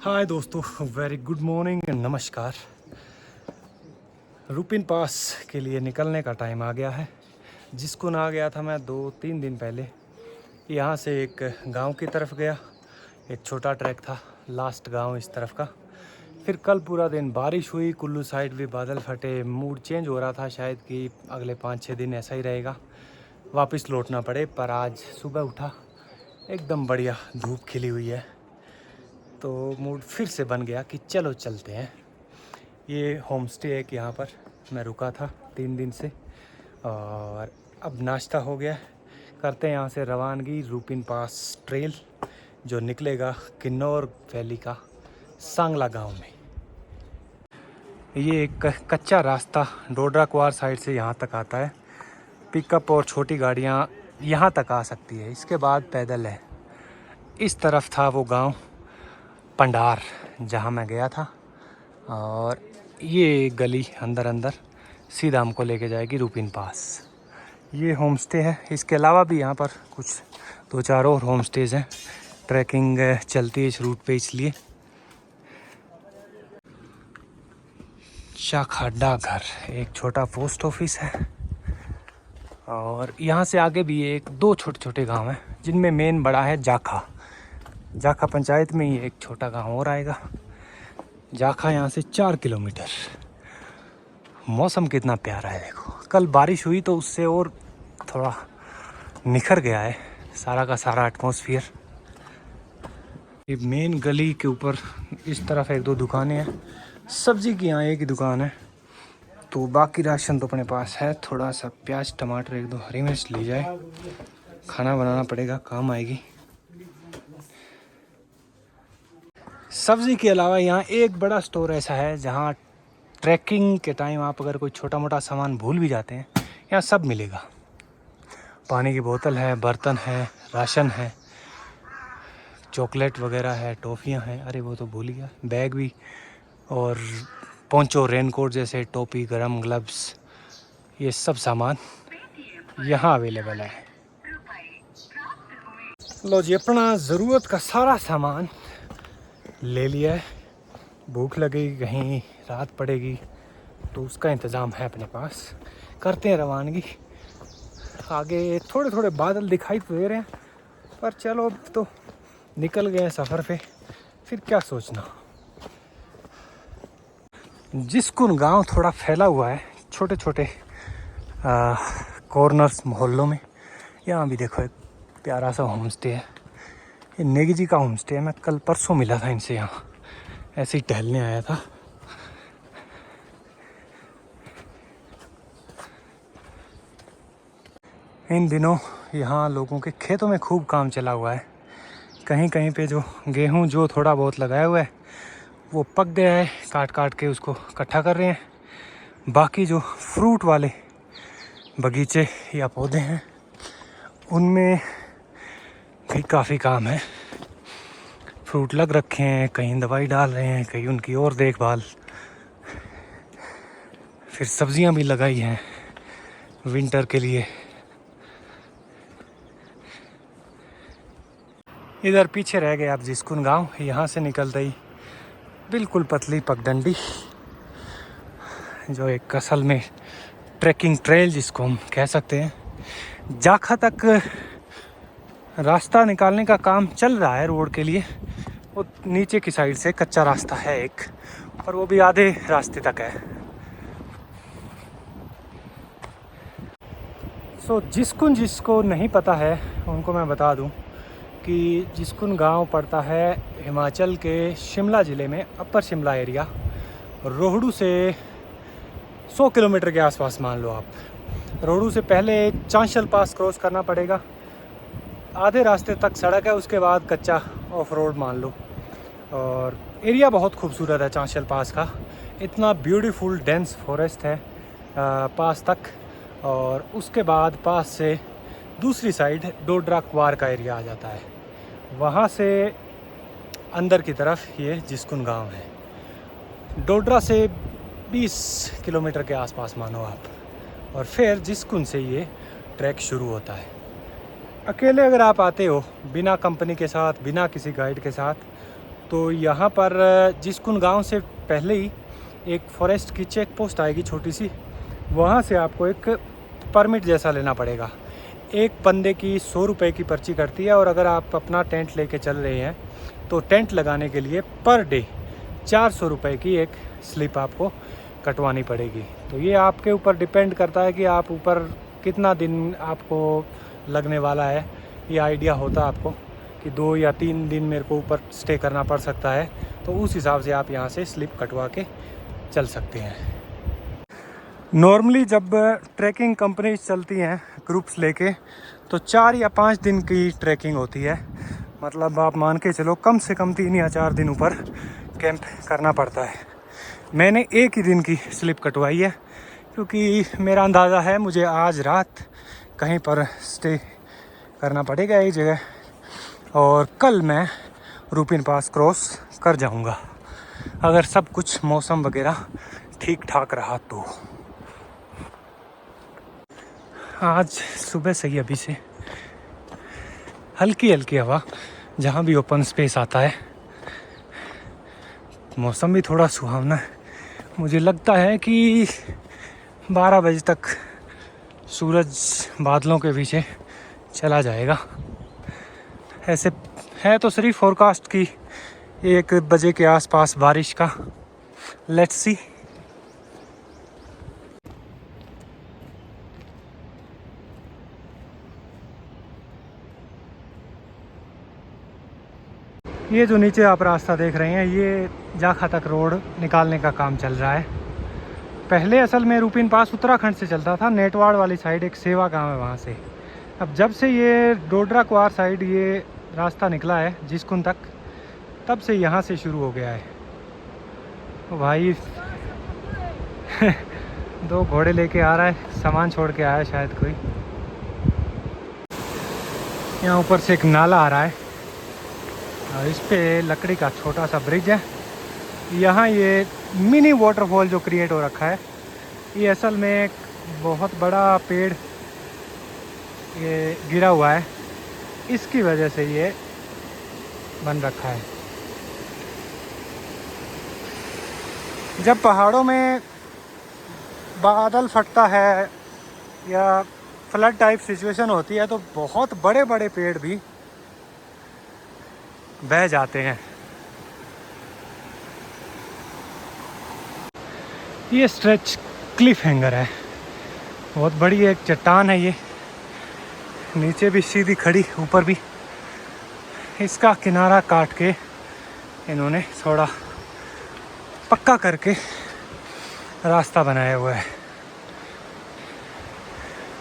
हाय दोस्तों, very good morning, नमस्कार। रूपिन पास के लिए निकलने का टाइम आ गया है। जिसको ना गया था मैं 2-3 दिन पहले। यहाँ से एक गांव की तरफ गया। एक छोटा ट्रैक था, लास्ट गांव इस तरफ का। फिर कल पूरा दिन बारिश हुई, कुल्लू साइड भी बादल फटे, मूड चेंज हो रहा था शायद कि अगले 5-6 दिन ऐसा ही रहेगा, वापस लौटना पड़े। पर आज सुबह उठा, एकदम बढ़िया धूप खिली हुई है, तो मूड फिर से बन गया कि चलो चलते हैं। ये होम स्टे है कि यहाँ पर मैं रुका था 3 दिन से, और अब नाश्ता हो गया। करते हैं यहाँ से रवानगी रूपिन पास ट्रेल, जो निकलेगा किन्नौर वैली का सांगला गांव में। ये एक कच्चा रास्ता डोडरा क्वार साइड से यहाँ तक आता है। पिकअप और छोटी गाड़ियाँ यहाँ तक आ सकती है, इसके बाद पैदल है। इस तरफ था वो गांव पंडार जहाँ मैं गया था, और ये गली अंदर अंदर सीधा हमको लेके जाएगी रूपिन पास। ये होम स्टे है। इसके अलावा भी यहाँ पर कुछ 2-4 और होम स्टेज हैं। ट्रैकिंग चलती है इस रूट पे, इसलिए। शाखा डाकघर, एक छोटा पोस्ट ऑफिस है, और यहाँ से आगे भी 1-2 छोटे छोटे गांव हैं, जिनमें मेन बड़ा है जाखा। जाखा पंचायत में ही एक छोटा गांव और आएगा। जाखा यहाँ से 4 किलोमीटर। मौसम कितना प्यारा है देखो। कल बारिश हुई तो उससे और थोड़ा निखर गया है सारा का सारा एटमॉस्फेयर। ये मेन गली के ऊपर इस तरफ 1-2 दुकानें हैं। सब्जी की यहाँ एक ही दुकान है, तो बाकी राशन तो अपने पास है। थोड़ा सा प्याज टमाटर 1-2 हरी मिर्च ली जाए, खाना बनाना पड़ेगा, काम आएगी। सब्जी के अलावा यहाँ एक बड़ा स्टोर ऐसा है जहाँ ट्रैकिंग के टाइम आप अगर कोई छोटा मोटा सामान भूल भी जाते हैं, यहाँ सब मिलेगा। पानी की बोतल है, बर्तन है, राशन है, चॉकलेट वगैरह है, टॉफ़ियाँ हैं, अरे वो तो भूल ही गया, बैग भी, और पोंचो, रेनकोट जैसे टोपी, गरम ग्लव्स, ये सब सामान यहाँ अवेलेबल है। लो जी, अपना ज़रूरत का सारा सामान ले लिया है। भूख लगेगी, कहीं रात पड़ेगी, तो उसका इंतज़ाम है अपने पास। करते हैं रवानगी। आगे थोड़े थोड़े बादल दिखाई तो दे रहे हैं, पर चलो अब तो निकल गए हैं सफ़र पे, फिर क्या सोचना। जिसकुन गांव थोड़ा फैला हुआ है छोटे छोटे कॉर्नर्स मोहल्लों में। यहाँ भी देखो एक प्यारा सा होम स्टे है। ये नेगी जी का होम स्टे है। मैं कल परसों मिला था इनसे, यहाँ ऐसे ही टहलने आया था। इन दिनों यहाँ लोगों के खेतों में खूब काम चला हुआ है। कहीं कहीं पे जो गेहूँ जो थोड़ा बहुत लगाया हुआ है वो पक गया है, काट काट के उसको इकट्ठा कर रहे हैं। बाकी जो फ्रूट वाले बगीचे या पौधे हैं उनमें भी काफ़ी काम है। फ्रूट लग रखे हैं, कहीं दवाई डाल रहे हैं, कहीं उनकी और देखभाल। फिर सब्जियां भी लगाई हैं विंटर के लिए। इधर पीछे रह गए आप जिसकुन गांव। यहाँ से निकलते ही बिल्कुल पतली पगडंडी, जो एक असल में ट्रैकिंग ट्रेल जिसको हम कह सकते हैं। जाखा तक रास्ता निकालने का काम चल रहा है रोड के लिए। वो नीचे की साइड से कच्चा रास्ता है एक, और वो भी आधे रास्ते तक है। सो जिसकुन जिसको नहीं पता है उनको मैं बता दूं कि जिसकुन गांव पड़ता है हिमाचल के शिमला ज़िले में, अपर शिमला एरिया। रोहड़ू से 100 किलोमीटर के आसपास मान लो आप। रोहड़ू से पहले चांशल पास क्रॉस करना पड़ेगा। आधे रास्ते तक सड़क है, उसके बाद कच्चा ऑफ रोड मान लो। और एरिया बहुत खूबसूरत है चांशल पास का। इतना ब्यूटीफुल डेंस फॉरेस्ट है पास तक। और उसके बाद पास से दूसरी साइड डोडरा क्वार का एरिया आ जाता है। वहाँ से अंदर की तरफ ये जिसकुन गांव है। डोडरा से 20 किलोमीटर के आसपास मानो आप। और फिर जिसकुन से ये ट्रैक शुरू होता है। अकेले अगर आप आते हो बिना कंपनी के साथ, बिना किसी गाइड के साथ, तो यहाँ पर जिस्कुन गांव से पहले ही एक फॉरेस्ट की चेक पोस्ट आएगी छोटी सी, वहाँ से आपको एक परमिट जैसा लेना पड़ेगा। एक बंदे की 100 रुपये की पर्ची कटती है, और अगर आप अपना टेंट लेके चल रहे हैं तो टेंट लगाने के लिए पर डे 400 रुपये की एक स्लिप आपको कटवानी पड़ेगी। तो ये आपके ऊपर डिपेंड करता है कि आप ऊपर कितना दिन आपको लगने वाला है। ये आइडिया होता है आपको कि 2 या 3 दिन मेरे को ऊपर स्टे करना पड़ सकता है, तो उस हिसाब से आप यहाँ से स्लिप कटवा के चल सकते हैं। नॉर्मली जब ट्रैकिंग कंपनी चलती हैं ग्रुप्स लेके, तो 4 या 5 दिन की ट्रैकिंग होती है। मतलब आप मान के चलो कम से कम 3 या 4 दिन ऊपर कैंप करना पड़ता है। मैंने एक ही दिन की स्लिप कटवाई है, क्योंकि मेरा अंदाज़ा है मुझे आज रात कहीं पर स्टे करना पड़ेगा एक जगह, और कल मैं रूपिन पास क्रॉस कर जाऊंगा, अगर सब कुछ मौसम वगैरह ठीक ठाक रहा तो। आज सुबह से ही अभी से हल्की हल्की हवा, जहाँ भी ओपन स्पेस आता है। मौसम भी थोड़ा सुहावना है। मुझे लगता है कि 12 बजे तक सूरज बादलों के पीछे चला जाएगा। ऐसे है तो सिर्फ फोरकास्ट की 1 बजे के आसपास बारिश का। Let's see. ये जो नीचे आप रास्ता देख रहे हैं, ये जाखा तक रोड निकालने का काम चल रहा है। पहले असल में रूपिन पास उत्तराखंड से चलता था, नेटवाड़ वाली साइड एक सेवा गांव है वहाँ से। अब जब से ये डोडरा क्वार साइड ये रास्ता निकला है जिस्कुन तक, तब से यहाँ से शुरू हो गया है। तो भाई 2 घोड़े लेके आ रहा है, सामान छोड़ के आया है शायद कोई। यहाँ ऊपर से एक नाला आ रहा है, और इस पे लकड़ी का छोटा सा ब्रिज है। यहाँ ये मिनी वाटरफॉल जो क्रिएट हो रखा है, ये असल में एक बहुत बड़ा पेड़ ये गिरा हुआ है, इसकी वजह से ये बन रखा है। जब पहाड़ों में बादल फटता है या फ्लड टाइप सिचुएशन होती है, तो बहुत बड़े बड़े पेड़ भी बह जाते हैं। ये स्ट्रेच क्लिफ हैंगर है, बहुत बड़ी एक चट्टान है। ये नीचे भी सीधी खड़ी, ऊपर भी। इसका किनारा काट के इन्होंने थोड़ा पक्का करके रास्ता बनाया हुआ है,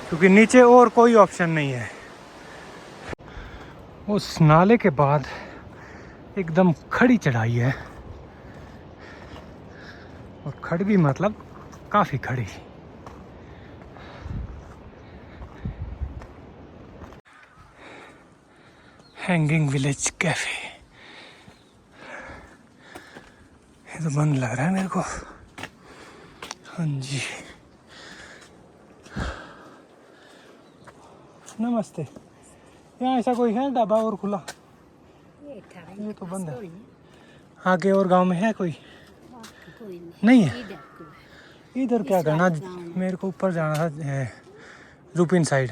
क्योंकि नीचे और कोई ऑप्शन नहीं है। उस नाले के बाद एकदम खड़ी चढ़ाई है, और खड़ी भी मतलब काफ़ी खड़ी। हैंगिंग विलेज कैफे, ये तो बंद लग रहा है मेरे को। हाँ जी, नमस्ते। यहाँ ऐसा कोई है ढाबा और खुला? ये तो बंद है। आगे और गांव में है कोई? नहीं है। इधर क्या करना, मेरे को ऊपर जाना था रूपिन साइड।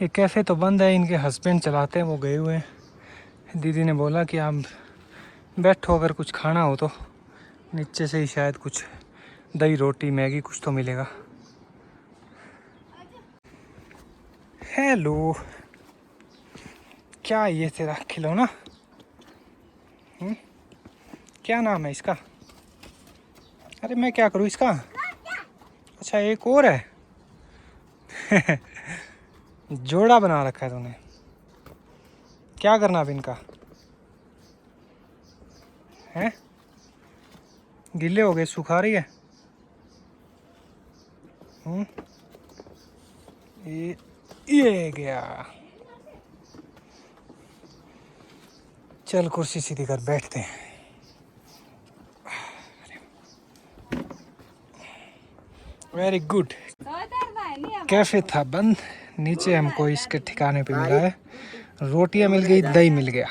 ये कैफ़े तो बंद है, इनके हस्बैंड चलाते हैं, वो गए हुए हैं। दीदी ने बोला कि आप बैठो, अगर कुछ खाना हो तो नीचे से ही शायद कुछ दही रोटी मैगी कुछ तो मिलेगा। हेलो, क्या ये तेरा खिलौना? क्या नाम है इसका? अरे मैं क्या करूँ इसका? अच्छा एक और है। जोड़ा बना रखा है तूने। क्या करना अब इनका? हैं? गिले हो गए, सुखा रही है। ये गया। चल कुर्सी सीधी कर, बैठते हैं। Very good. कैफे था बंद, नीचे हमको इसके ठिकाने पे मिला है, रोटियां मिल गई, दही मिल गया।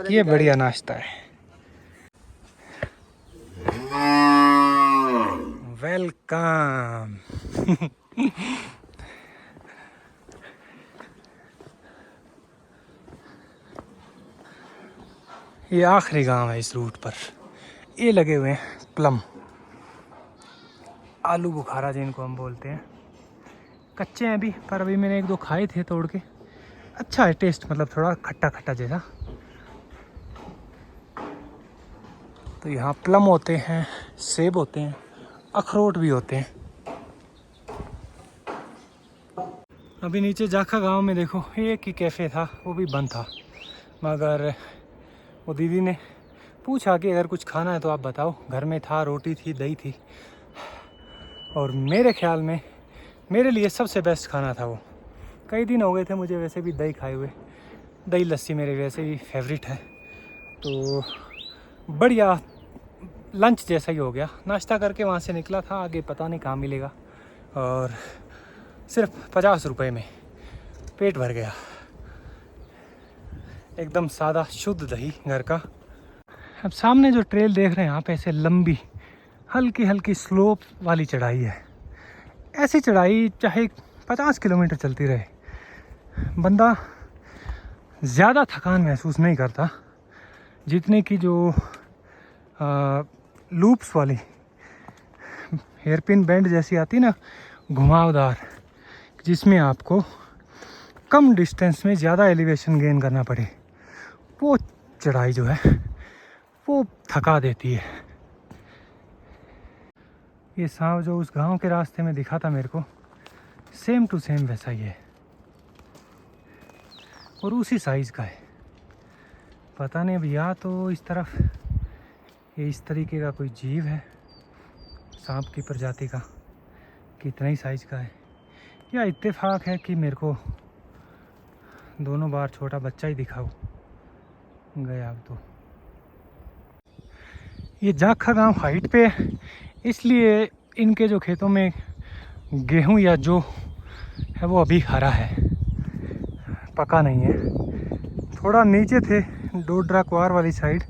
ये बढ़िया नाश्ता है। वेलकम। ये आखिरी गांव है इस रूट पर। ये लगे हुए हैं प्लम, आलू बुखारा जिनको हम बोलते हैं। कच्चे हैं अभी, पर अभी मैंने एक दो खाए थे तोड़ के। अच्छा है टेस्ट, मतलब थोड़ा खट्टा खट्टा जैसा। तो यहाँ प्लम होते हैं, सेब होते हैं, अखरोट भी होते हैं। अभी नीचे जाखा गांव में देखो एक ही कैफ़े था, वो भी बंद था। मगर वो दीदी ने पूछा कि अगर कुछ खाना है तो आप बताओ। घर में था, रोटी थी, दही थी, और मेरे ख्याल में मेरे लिए सबसे बेस्ट खाना था वो। कई दिन हो गए थे मुझे वैसे भी दही खाए हुए। दही लस्सी मेरे वैसे भी फेवरेट है। तो बढ़िया लंच जैसा ही हो गया। नाश्ता करके वहाँ से निकला था, आगे पता नहीं कहाँ मिलेगा, और सिर्फ 50 रुपये में पेट भर गया। एकदम सादा शुद्ध दही घर का। अब सामने जो ट्रेल देख रहे हैं यहाँ पे, ऐसे लंबी हल्की हल्की स्लोप वाली चढ़ाई है। ऐसी चढ़ाई चाहे 50 किलोमीटर चलती रहे, बंदा ज़्यादा थकान महसूस नहीं करता जितने की जो लूप्स वाली हेयरपिन बैंड जैसी आती ना, घुमावदार, जिसमें आपको कम डिस्टेंस में ज़्यादा एलिवेशन गेन करना पड़े, वो चढ़ाई जो है वो थका देती है। ये सांव जो उस गांव के रास्ते में दिखा था मेरे को, सेम टू सेम वैसा ही है और उसी साइज़ का है। पता नहीं अब या तो इस तरफ ये इस तरीके का कोई जीव है, सांप की प्रजाति का, कितना ही साइज़ का है, या इत्तेफाक है कि मेरे को दोनों बार छोटा बच्चा ही दिखा गया। अब तो ये जाखा गांव हाइट पे है, इसलिए इनके जो खेतों में गेहूं या जो है वो अभी हरा है, पका नहीं है। थोड़ा नीचे थे डोडरा क्वार वाली साइड,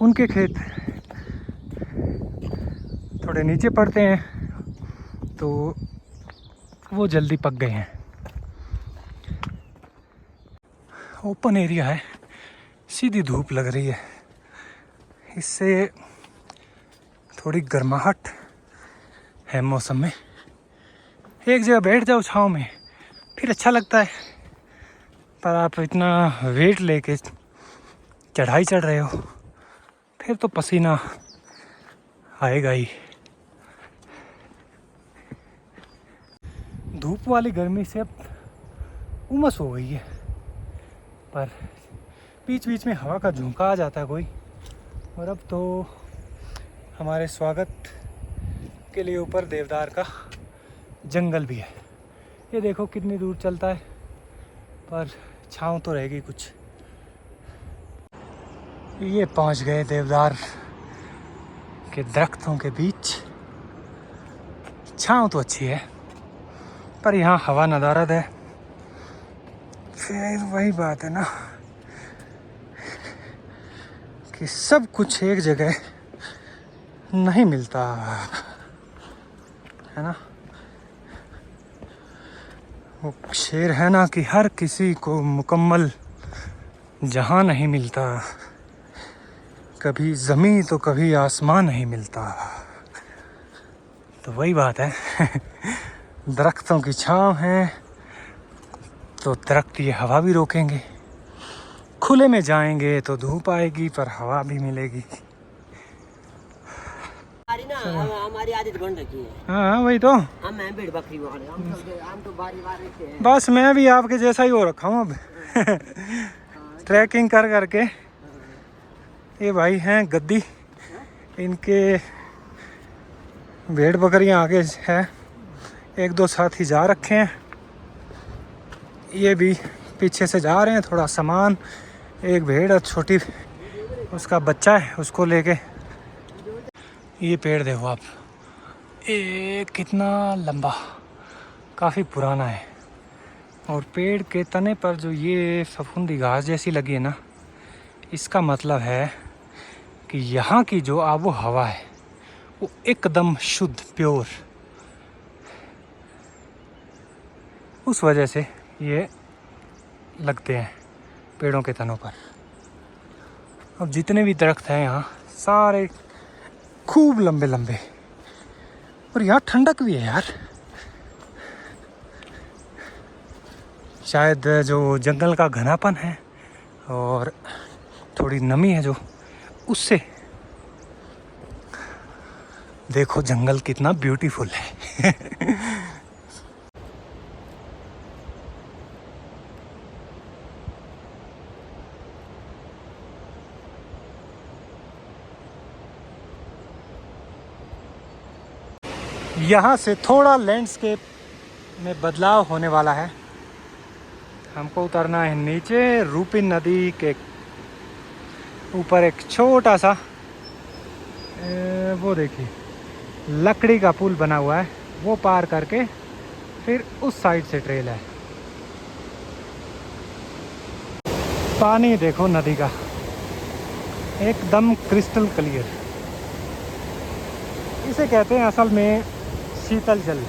उनके खेत थोड़े नीचे पड़ते हैं तो वो जल्दी पक गए हैं। ओपन एरिया है, सीधी धूप लग रही है, इससे थोड़ी गर्माहट है मौसम में। एक जगह बैठ जाओ छाँव में, फिर अच्छा लगता है। पर आप इतना वेट लेके चढ़ाई चढ़ रहे हो, फिर तो पसीना आएगा ही। धूप वाली गर्मी से अब उमस हो गई है, पर बीच बीच में हवा का झोंका आ जाता है कोई। और अब तो हमारे स्वागत के लिए ऊपर देवदार का जंगल भी है। ये देखो कितनी दूर चलता है, पर छाँव तो रहेगी कुछ। ये पहुंच गए देवदार के दरख्तों के बीच। छाँव तो अच्छी है, पर यहाँ हवा नदारद है। फिर वही बात है ना कि सब कुछ एक जगह नहीं मिलता है ना। वो शेर है ना कि हर किसी को मुकम्मल जहां नहीं मिलता, कभी ज़मीन तो कभी आसमान नहीं मिलता। तो वही बात है दरख्तों की छांव है तो दरख्त ये हवा भी रोकेंगे, खुले में जाएंगे तो धूप आएगी पर हवा भी मिलेगी। हमारी आदत बन रखी है। हाँ वही तो, हम हैं भेड़ बकरी वाले, हम तो बारी बार रहते हैं। बस मैं भी आपके जैसा ही हो रखा हूँ अब ट्रैकिंग कर करके। ये भाई हैं गद्दी, इनके भेड़ बकरियाँ आगे है, एक दो साथी जा रखे हैं, ये भी पीछे से जा रहे हैं। थोड़ा सामान, एक भेड़ और छोटी उसका बच्चा है, उसको लेके। ये पेड़ देखो आप, ये कितना लंबा, काफ़ी पुराना है। और पेड़ के तने पर जो ये फफूंदी घास जैसी लगी है ना, इसका मतलब है कि यहाँ की जो आबो हवा है वो एकदम शुद्ध, प्योर। उस वजह से ये लगते हैं पेड़ों के तनों पर। अब जितने भी दरख्त हैं यहाँ सारे खूब लंबे लंबे, और यहाँ ठंडक भी है यार। शायद जो जंगल का घनापन है और थोड़ी नमी है जो, उससे। देखो जंगल कितना ब्यूटीफुल है। यहाँ से थोड़ा लैंडस्केप में बदलाव होने वाला है। हमको उतरना है नीचे, रूपिन नदी के ऊपर एक छोटा सा वो देखिए लकड़ी का पुल बना हुआ है, वो पार करके फिर उस साइड से ट्रेल है। पानी देखो नदी का, एकदम क्रिस्टल क्लियर। इसे कहते हैं असल में शीतल जल।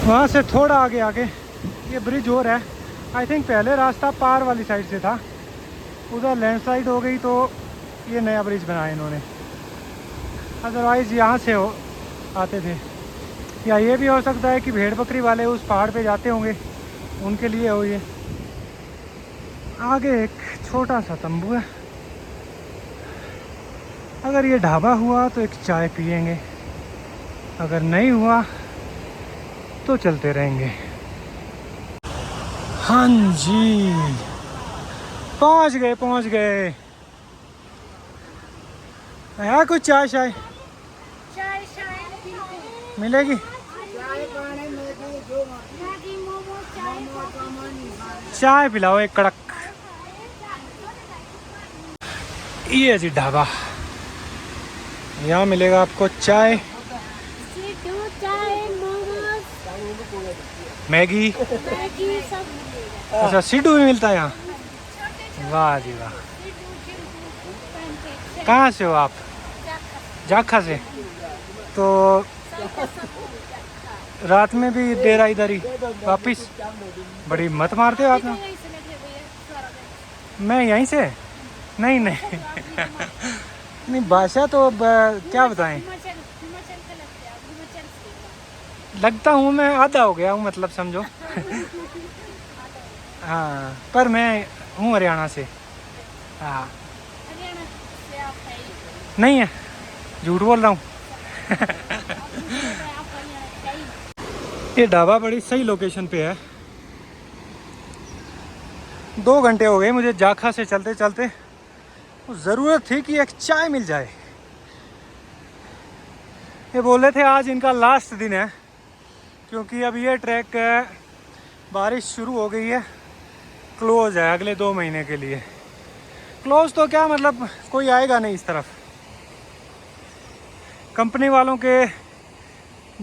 वहाँ से थोड़ा आगे आगे ये ब्रिज और है। आई थिंक पहले रास्ता पार वाली साइड से था, उधर लैंडस्लाइड हो गई तो ये नया ब्रिज बनाया इन्होंने। अदरवाइज़ यहाँ से हो आते थे। या ये भी हो सकता है कि भेड़ बकरी वाले उस पहाड़ पे जाते होंगे, उनके लिए हो ये। आगे एक छोटा सा तंबू है। अगर ये ढाबा हुआ तो एक चाय पियेंगे, अगर नहीं हुआ तो चलते रहेंगे। हाँ जी, पहुंच गए। है कुछ चाय शाय मिलेगी? चाय पिलाओ एक कड़क। ये जी ढाबा, यहाँ मिलेगा आपको चाय, मैगी। अच्छा सिड्डू भी मिलता है यहाँ? वाह जी वाह। कहाँ से हो आप? जाखा से। तो रात में भी देरा इधर ही वापिस? बड़ी मत मारते हो आप ना। मैं यहीं से? नहीं नहीं भाषा तो अब क्या बताएं। लगता हूँ मैं आधा हो गया हूँ, मतलब समझो। हाँ पर मैं हूँ हरियाणा से। हाँ नहीं है, झूठ बोल रहा हूँ। ये ढाबा बड़ी सही लोकेशन पे है। 2 घंटे हो गए मुझे जाखा से चलते चलते। ज़रूरत थी कि एक चाय मिल जाए। ये बोले थे आज इनका लास्ट दिन है, क्योंकि अब ये ट्रैक बारिश शुरू हो गई है, क्लोज है अगले 2 महीने के लिए। क्लोज तो क्या मतलब, कोई आएगा नहीं इस तरफ। कंपनी वालों के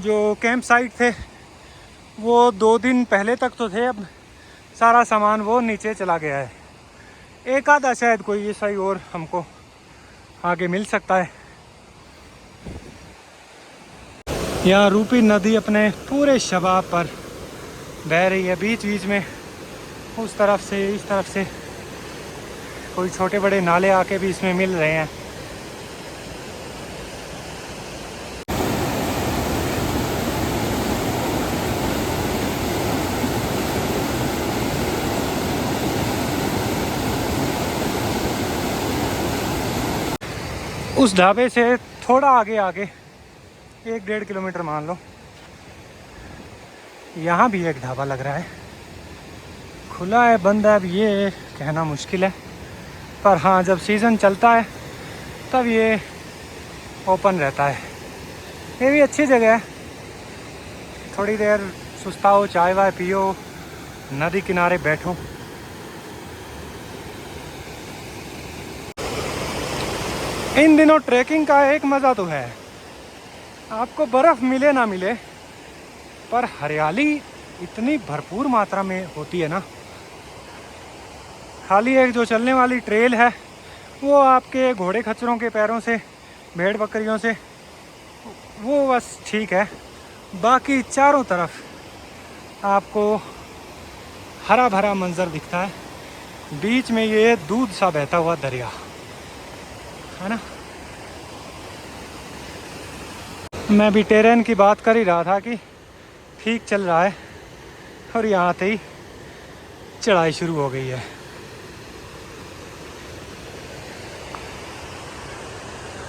जो कैंप साइट थे वो 2 दिन पहले तक तो थे, अब सारा सामान वो नीचे चला गया है। एक आधा शायद कोई ये सही और हमको आगे मिल सकता है। यहाँ रूपी नदी अपने पूरे शबाब पर बह रही है, बीच बीच में उस तरफ से इस तरफ से कोई छोटे बड़े नाले आके भी इसमें मिल रहे हैं। उस ढाबे से थोड़ा आगे 1-1.5 किलोमीटर मान लो, यहाँ भी एक ढाबा लग रहा है। खुला है बंद है अब ये कहना मुश्किल है, पर हाँ जब सीज़न चलता है तब ये ओपन रहता है। ये भी अच्छी जगह है, थोड़ी देर सुस्ताओ, चाय वाय पियो, नदी किनारे बैठो। इन दिनों ट्रैकिंग का एक मज़ा तो है, आपको बर्फ़ मिले ना मिले पर हरियाली इतनी भरपूर मात्रा में होती है ना। खाली एक जो चलने वाली ट्रेल है वो आपके घोड़े खच्चरों के पैरों से, भेड़ बकरियों से, वो बस ठीक है। बाकी चारों तरफ आपको हरा भरा मंजर दिखता है, बीच में ये दूध सा बहता हुआ दरिया है ना। मैं भी टेरेन की बात कर ही रहा था कि ठीक चल रहा है और यहाँ आते ही चढ़ाई शुरू हो गई है।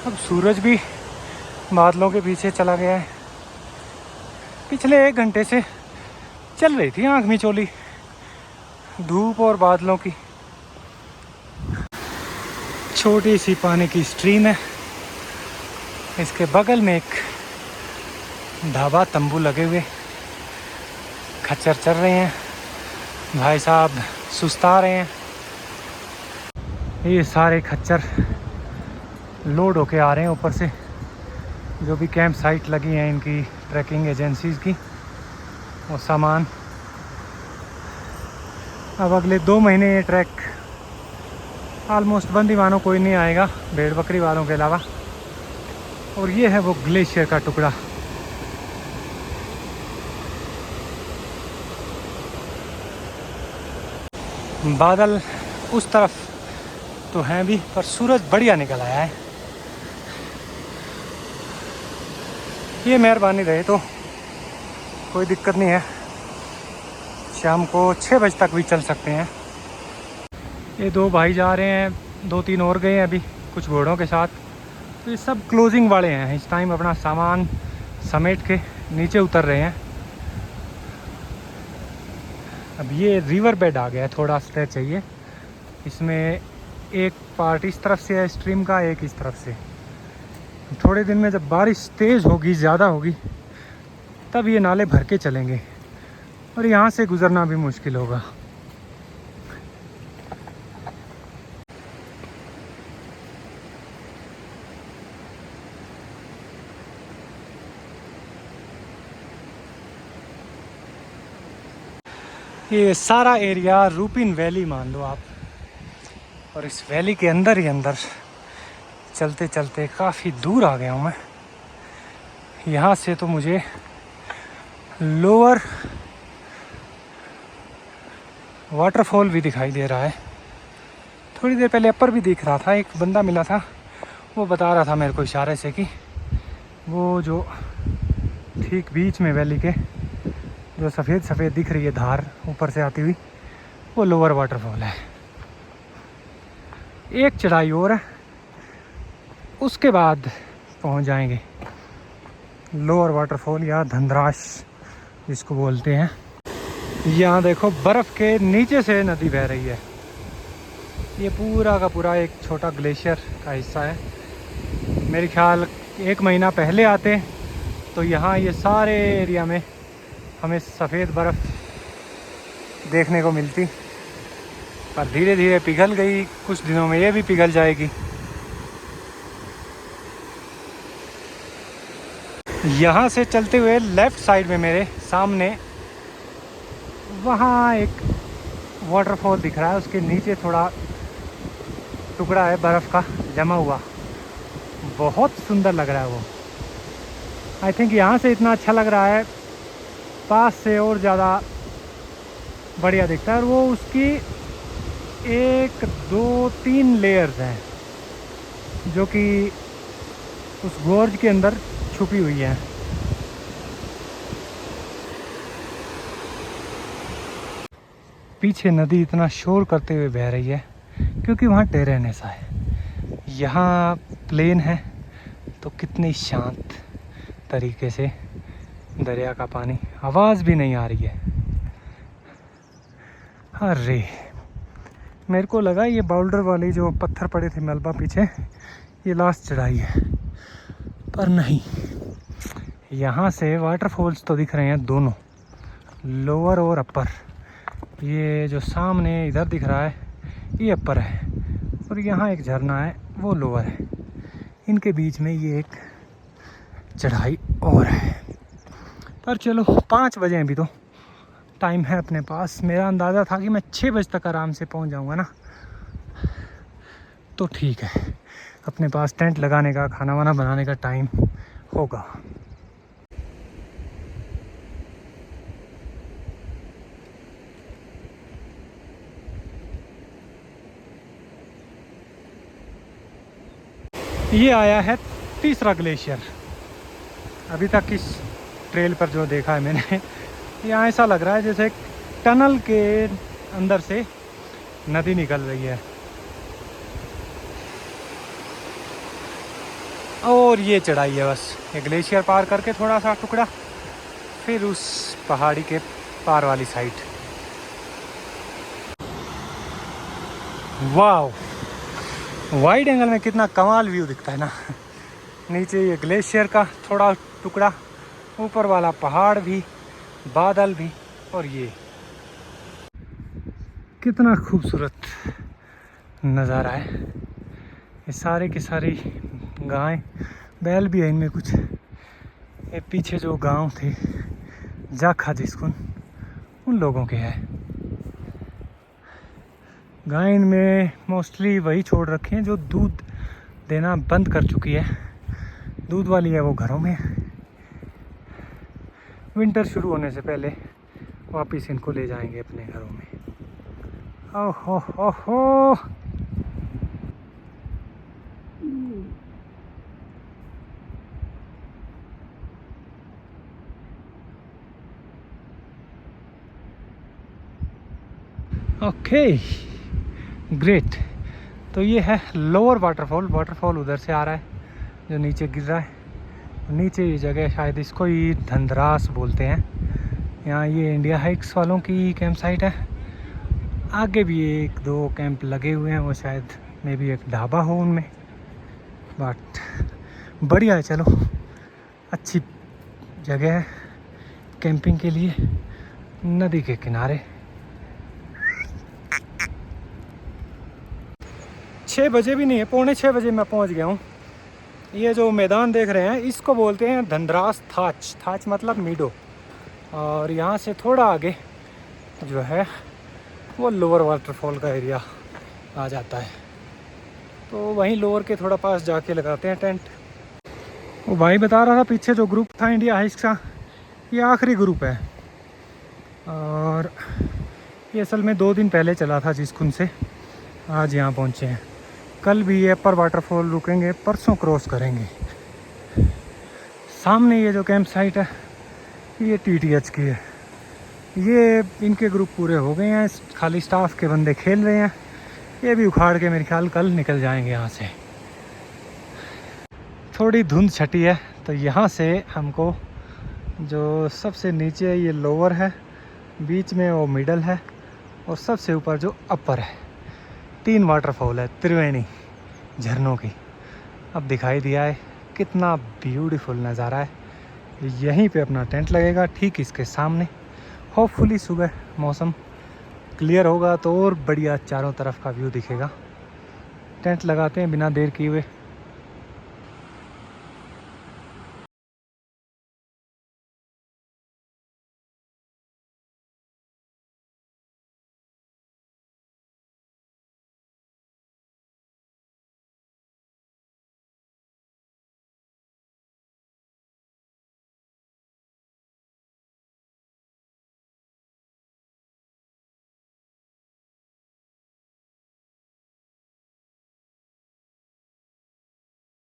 अब सूरज भी बादलों के पीछे चला गया है। पिछले 1 घंटे से चल रही थी आँख मिचौली धूप और बादलों की। छोटी सी पानी की स्ट्रीम है, इसके बगल में एक ढाबा, तंबू लगे हुए, खच्चर चल रहे हैं, भाई साहब सुस्ता रहे हैं। ये सारे खच्चर लोड होके आ रहे हैं ऊपर से, जो भी कैंप साइट लगी हैं इनकी ट्रैकिंग एजेंसीज़ की, वो सामान। अब अगले 2 महीने ये ट्रैक ऑलमोस्ट बंद ही, मानो कोई नहीं आएगा भेड़ बकरी वालों के अलावा। और ये है वो ग्लेशियर का टुकड़ा। बादल उस तरफ तो हैं भी, पर सूरज बढ़िया निकल आया है। ये मेहरबानी रहे तो कोई दिक्कत नहीं है, शाम को 6 बजे तक भी चल सकते हैं। ये 2 भाई जा रहे हैं, 2-3 और गए हैं अभी कुछ घोड़ों के साथ। तो ये सब क्लोजिंग वाले हैं, इस टाइम अपना सामान समेट के नीचे उतर रहे हैं। अब ये रिवर बेड आ गया है, थोड़ा स्ट्रेच चाहिए। इसमें एक पार्ट इस तरफ से है स्ट्रीम का, एक इस तरफ से। थोड़े दिन में जब बारिश तेज़ होगी, ज़्यादा होगी, तब ये नाले भर के चलेंगे और यहाँ से गुज़रना भी मुश्किल होगा। ये सारा एरिया रूपिन वैली मान लो आप, और इस वैली के अंदर ही अंदर चलते चलते काफ़ी दूर आ गया हूँ मैं। यहाँ से तो मुझे लोअर वाटरफॉल भी दिखाई दे रहा है। थोड़ी देर पहले अपर भी दिख रहा था, एक बंदा मिला था, वो बता रहा था मेरे को इशारे से कि वो जो ठीक बीच में वैली के जो सफ़ेद सफ़ेद दिख रही है धार ऊपर से आती हुई, वो लोअर वाटरफॉल है। एक चढ़ाई और है, उसके बाद पहुंच जाएंगे लोअर वाटरफॉल या धंधराश जिसको बोलते हैं। यहाँ देखो बर्फ़ के नीचे से नदी बह रही है। ये पूरा का पूरा एक छोटा ग्लेशियर का हिस्सा है। मेरे ख्याल 1 महीना पहले आते तो यहाँ ये सारे एरिया में हमें सफ़ेद बर्फ़ देखने को मिलती, पर धीरे धीरे पिघल गई। कुछ दिनों में ये भी पिघल जाएगी। यहाँ से चलते हुए लेफ़्ट साइड में मेरे सामने वहाँ एक वाटरफॉल दिख रहा है, उसके नीचे थोड़ा टुकड़ा है बर्फ़ का जमा हुआ, बहुत सुंदर लग रहा है वो। आई थिंक यहाँ से इतना अच्छा लग रहा है, पास से और ज़्यादा बढ़िया दिखता है। और वो उसकी 1, 2, 3 लेयर्स हैं जो कि उस गोर्ज के अंदर छुपी हुई है। पीछे नदी इतना शोर करते हुए बह रही है क्योंकि वहाँ टेरेन ऐसा है। यहाँ प्लेन है तो कितनी शांत तरीके से दरिया का पानी, आवाज़ भी नहीं आ रही है। अरे मेरे को लगा ये बाउल्डर वाली जो पत्थर पड़े थे मलबा पीछे, ये लास्ट चढ़ाई है। पर नहीं, यहाँ से वाटरफॉल्स तो दिख रहे हैं दोनों, लोअर और अपर। ये जो सामने इधर दिख रहा है ये अपर है, और यहाँ एक झरना है वो लोअर है। इनके बीच में ये एक चढ़ाई और है। पर चलो 5 बजे अभी तो टाइम है अपने पास। मेरा अंदाज़ा था कि मैं 6 बजे तक आराम से पहुंच जाऊंगा ना, तो ठीक है, अपने पास टेंट लगाने का, खाना वाना बनाने का टाइम होगा। ये आया है तीसरा ग्लेशियर। अभी तक इस ट्रेल पर जो देखा है मैंने, यहाँ ऐसा लग रहा है जैसे एक टनल के अंदर से नदी निकल रही है। और ये चढ़ाई है बस, ये ग्लेशियर पार करके थोड़ा सा टुकड़ा, फिर उस पहाड़ी के पार वाली साइड। वाह, वाइड एंगल में कितना कमाल व्यू दिखता है ना। नीचे ये ग्लेशियर का थोड़ा टुकड़ा, ऊपर वाला पहाड़ भी, बादल भी, और ये कितना खूबसूरत नज़ारा है। ये सारे के सारी गाय, बैल भी है इनमें कुछ। ये पीछे जो गांव थे जाखा जिस्कुन, उन लोगों के है। गाय इनमें मोस्टली वही छोड़ रखे हैं जो दूध देना बंद कर चुकी है। दूध वाली है वो घरों में। विंटर शुरू होने से पहले वापस इनको ले जाएंगे अपने घरों में। ओहो हो हो। Okay great. तो ये है लोअर वाटरफॉल। वाटरफॉल उधर से आ रहा है जो नीचे गिर रहा है। नीचे ये जगह शायद इसको ही धंधरास बोलते हैं। यहाँ ये इंडिया हाइक्स वालों की कैंप साइट है। आगे भी 1-2 कैंप लगे हुए हैं, वो शायद मे भी एक ढाबा हो उनमें। बट बढ़िया है, चलो अच्छी जगह है कैंपिंग के लिए, नदी के किनारे। 6 बजे भी नहीं है, 5:45 बजे मैं पहुंच गया हूँ। ये जो मैदान देख रहे हैं इसको बोलते हैं धंधरास थाच। थाच मतलब मीडो। और यहाँ से थोड़ा आगे जो है वो लोअर वाटरफॉल का एरिया आ जाता है। तो वहीं लोअर के थोड़ा पास जाके लगाते हैं टेंट। वो भाई बता रहा था पीछे जो ग्रुप था इंडिया हाइक्स का, ये आखिरी ग्रुप है। और ये असल में 2 दिन पहले चला था जिस्कुन से, आज यहाँ पहुँचे हैं। कल भी ये अपर वाटरफॉल रुकेंगे, परसों क्रॉस करेंगे। सामने ये जो कैंप साइट है ये TTH की है। ये इनके ग्रुप पूरे हो गए हैं, खाली स्टाफ के बंदे खेल रहे हैं। ये भी उखाड़ के मेरे ख्याल कल निकल जाएंगे यहाँ से। थोड़ी धुंध छटी है, तो यहाँ से हमको जो सबसे नीचे ये लोअर है, बीच में वो मिडल है, और सबसे ऊपर जो अपर है, 3 वाटरफॉल है, त्रिवेणी झरनों की। अब दिखाई दिया है कितना ब्यूटीफुल नज़ारा है। यहीं पे अपना टेंट लगेगा ठीक इसके सामने। होपफुली सुबह मौसम क्लियर होगा तो और बढ़िया चारों तरफ का व्यू दिखेगा। टेंट लगाते हैं बिना देर किए हुए।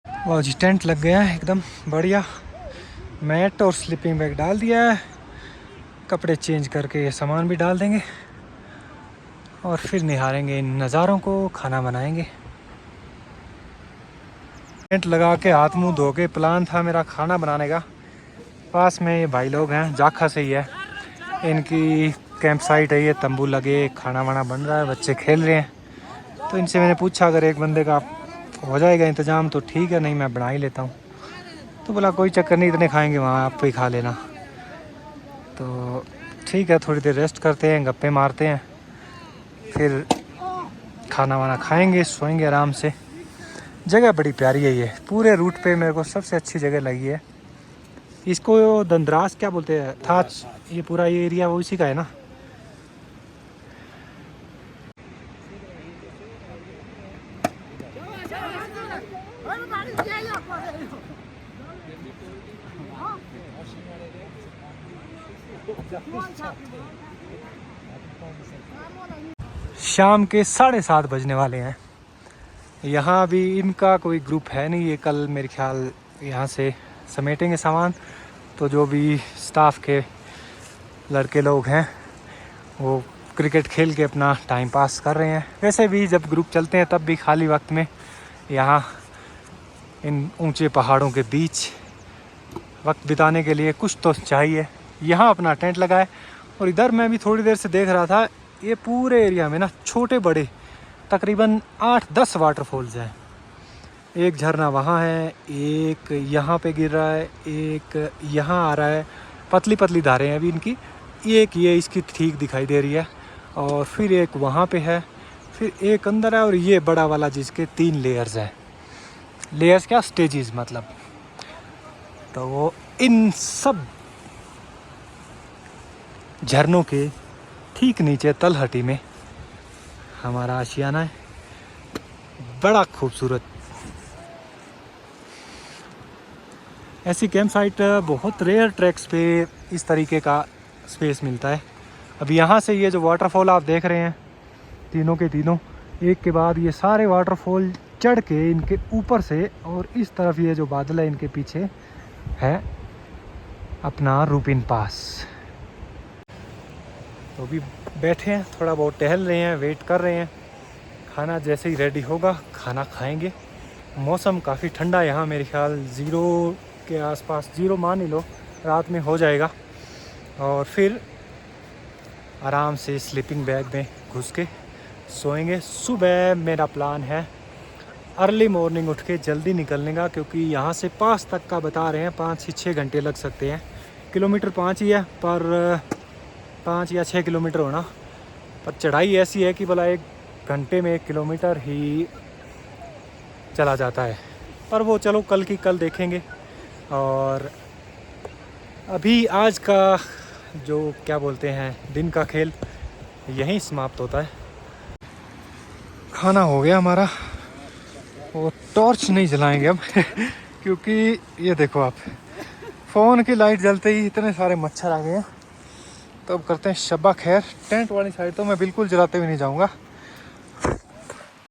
वाह जी, टेंट लग गया है एकदम बढ़िया। मैट और स्लीपिंग बैग डाल दिया है, कपड़े चेंज करके ये सामान भी डाल देंगे, और फिर निहारेंगे इन नज़ारों को, खाना बनाएंगे। टेंट लगा के हाथ मुंह धो के प्लान था मेरा खाना बनाने का। पास में ये भाई लोग हैं, जाखा से ही है, इनकी कैंप साइट है। ये तंबू लगे, खाना वाना बन रहा है, बच्चे खेल रहे हैं। तो इनसे मैंने पूछा अगर एक बंदे का हो जाएगा इंतज़ाम तो ठीक है, नहीं मैं बना ही लेता हूँ। तो बोला कोई चक्कर नहीं, इतने खाएंगे वहाँ आप भी खा लेना। तो ठीक है, थोड़ी देर रेस्ट करते हैं, गप्पे मारते हैं, फिर खाना वाना खाएंगे, सोएंगे आराम से। जगह बड़ी प्यारी है ये, पूरे रूट पे मेरे को सबसे अच्छी जगह लगी है। इसको दंदरास क्या बोलते हैं, था ये पूरा ये एरिया वो इसी का है ना। शाम के 7:30 बजने वाले हैं। यहाँ अभी इनका कोई ग्रुप है नहीं, ये कल मेरे ख्याल यहाँ से समेटेंगे सामान। तो जो भी स्टाफ के लड़के लोग हैं वो क्रिकेट खेल के अपना टाइम पास कर रहे हैं। वैसे भी जब ग्रुप चलते हैं तब भी खाली वक्त में यहाँ इन ऊंचे पहाड़ों के बीच वक्त बिताने के लिए कुछ तो चाहिए। यहाँ अपना टेंट लगाए। और इधर मैं भी थोड़ी देर से देख रहा था, ये पूरे एरिया में ना छोटे बड़े तकरीबन 8-10 वाटरफॉल्स हैं। एक झरना वहाँ है, एक यहाँ पे गिर रहा है, एक यहाँ आ रहा है, पतली पतली धारें हैं अभी इनकी। एक ये इसकी ठीक दिखाई दे रही है, और फिर एक वहाँ पे है, फिर एक अंदर है, और ये बड़ा वाला जिसके 3 लेयर्स हैं। लेयर्स क्या, स्टेजेस मतलब। तो वो इन सब झरनों के ठीक नीचे तलहटी में हमारा आशियाना है, बड़ा खूबसूरत। ऐसी कैंप साइट बहुत रेयर ट्रैक्स पे इस तरीके का स्पेस मिलता है। अब यहाँ से ये जो वाटरफॉल आप देख रहे हैं, तीनों के तीनों एक के बाद ये सारे वाटरफॉल चढ़ के इनके ऊपर से, और इस तरफ ये जो बादल है इनके पीछे है अपना रूपिन पास। तो अभी बैठे हैं, थोड़ा बहुत टहल रहे हैं, वेट कर रहे हैं। खाना जैसे ही रेडी होगा खाना खाएंगे। मौसम काफ़ी ठंडा यहाँ, मेरे ख्याल 0 के आसपास, 0 मान ही लो, रात में हो जाएगा। और फिर आराम से स्लीपिंग बैग में घुस के सोएंगे। सुबह मेरा प्लान है अर्ली मॉर्निंग उठ के जल्दी निकलने का, क्योंकि यहाँ से पास तक का बता रहे हैं 5 से 6 घंटे लग सकते हैं। किलोमीटर 5 ही है, पर 5 या 6 किलोमीटर होना, पर चढ़ाई ऐसी है कि भला 1 घंटे में 1 किलोमीटर ही चला जाता है। पर वो चलो कल की कल देखेंगे। और अभी आज का जो क्या बोलते हैं दिन का खेल यहीं समाप्त होता है। खाना हो गया हमारा, वो टॉर्च नहीं जलाएंगे अब क्योंकि ये देखो आप, फ़ोन की लाइट जलते ही इतने सारे मच्छर आ गए हैं। तो अब करते हैं शब्बा खैर। टेंट वाली साइड तो मैं बिल्कुल जलाते हुए नहीं जाऊंगा।